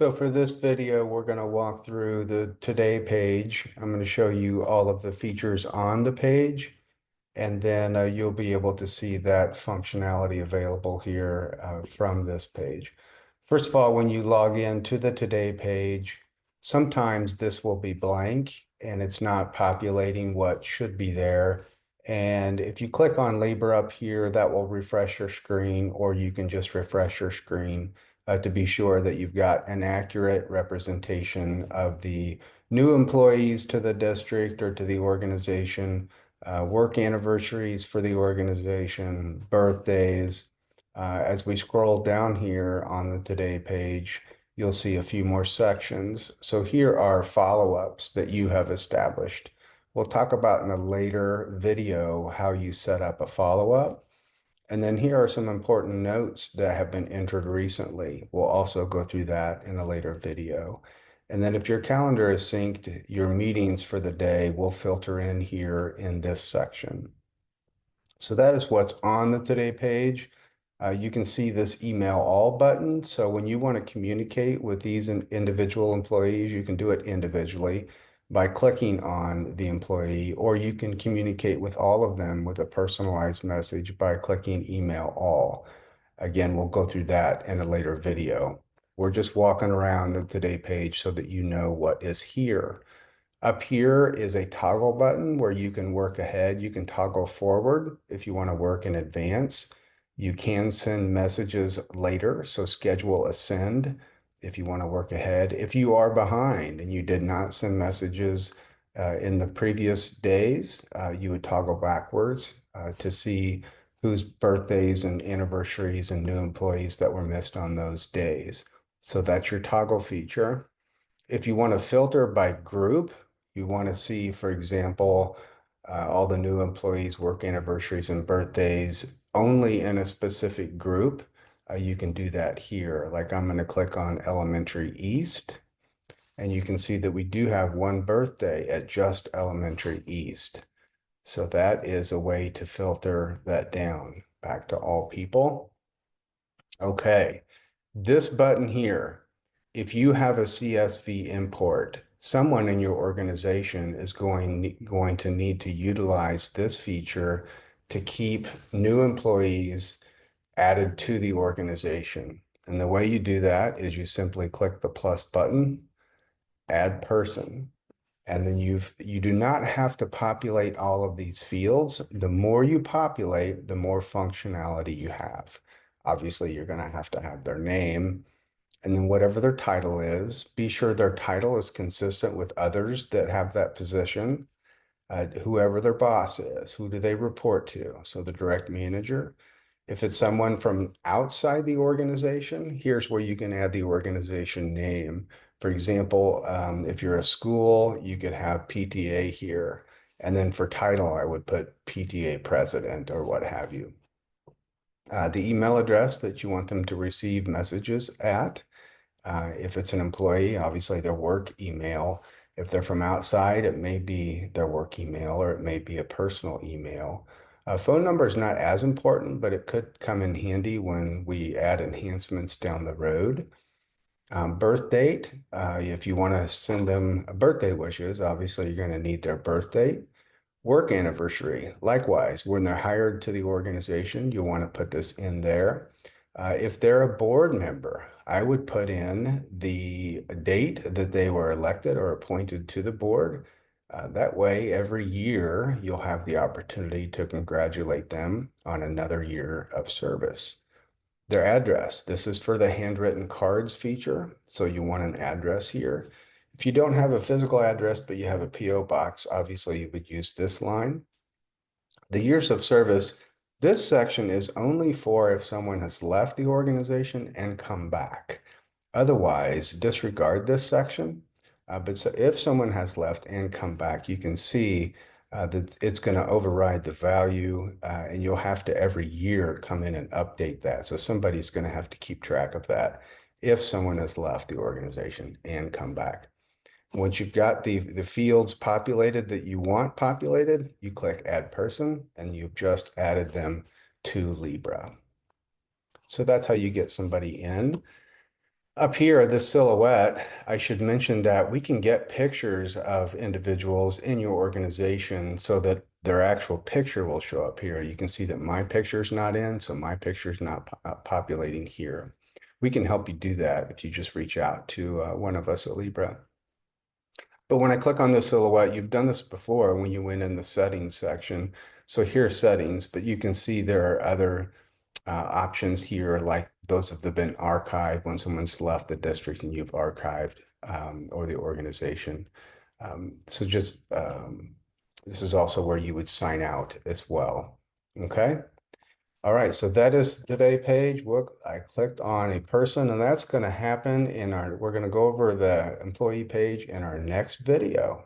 So for this video, we're going to walk through the Today page. I'm going to show you all of the features on the page, and then you'll be able to see that functionality available here from this page. First of all, when you log in to the Today page, sometimes this will be blank and it's not populating what should be there. And if you click on Labor up here, that will refresh your screen, or you can just refresh your screen to be sure that you've got an accurate representation of the new employees to the district or to the organization, work anniversaries for the organization, birthdays. As we scroll down here on the Today page, you'll see a few more sections. So here are follow-ups that you have established. We'll talk about in a later video how you set up a follow-up. And then here are some important notes that have been entered recently. We'll also go through that in a later video. And then if your calendar is synced, your meetings for the day will filter in here in this section. So that is what's on the Today page. You can see this email all button. So when you want to communicate with these individual employees, you can do it individually by clicking on the employee, or you can communicate with all of them with a personalized message by clicking email all. Again, we'll go through that in a later video. We're just walking around the Today page so that you know what is here. Up here is a toggle button where you can work ahead. You can toggle forward if you want to work in advance. You can send messages later, so schedule a send if you want to work ahead. If you are behind and you did not send messages in the previous days, you would toggle backwards to see whose birthdays and anniversaries and new employees that were missed on those days. So that's your toggle feature. If you want to filter by group, you want to see, for example, all the new employees' work anniversaries and birthdays only in a specific group, you can do that here. Like I'm going to click on Elementary East, and you can see that we do have one birthday at just Elementary East. So that is a way to filter that down back to all people. Okay, this button here, if you have a CSV import, someone in your organization is going to need to utilize this feature to keep new employees added to the organization. And the way you do that is you simply click the plus button, add person. And then you do not have to populate all of these fields. The more you populate, the more functionality you have. Obviously, you're going to have their name, and then whatever their title is, be sure their title is consistent with others that have that position. Whoever their boss is, who do they report to? So the direct manager. If it's someone from outside the organization, here's where you can add the organization name. For example, if you're a school, you could have PTA here. And then for title, I would put PTA president or what have you. The email address that you want them to receive messages at. If it's an employee, obviously their work email. If they're from outside, it may be their work email or it may be a personal email. Phone number is not as important, but it could come in handy when we add enhancements down the road. Birth date, if you want to send them birthday wishes, obviously you're going to need their birth date. Work anniversary, likewise, when they're hired to the organization, you want to put this in there. If they're a board member, I would put in the date that they were elected or appointed to the board. That way, every year, you'll have the opportunity to congratulate them on another year of service. Their address, this is for the handwritten cards feature, so you want an address here. If you don't have a physical address, but you have a PO box, obviously you would use this line. The years of service, this section is only for if someone has left the organization and come back. Otherwise, disregard this section. But so if someone has left and come back, you can see that it's going to override the value, and you'll have to every year come in and update that. So somebody's going to have to keep track of that if someone has left the organization and come back. Once you've got the fields populated that you want populated, you click Add Person, and you've just added them to Libra. So that's how you get somebody in. Up here, this silhouette, I should mention that we can get pictures of individuals in your organization so that their actual picture will show up here. You can see that my picture's not in, so my picture's not populating here. We can help you do that if you just reach out to one of us at Libra. But when I click on the silhouette, you've done this before when you went in the settings section. So here are settings, but you can see there are other options here, like those have been archived when someone's left the district and you've archived or the organization. So just this is also where you would sign out as well. Okay. All right. So that is the today page. Look, I clicked on a person, and that's going to happen in we're going to go over the employee page in our next video.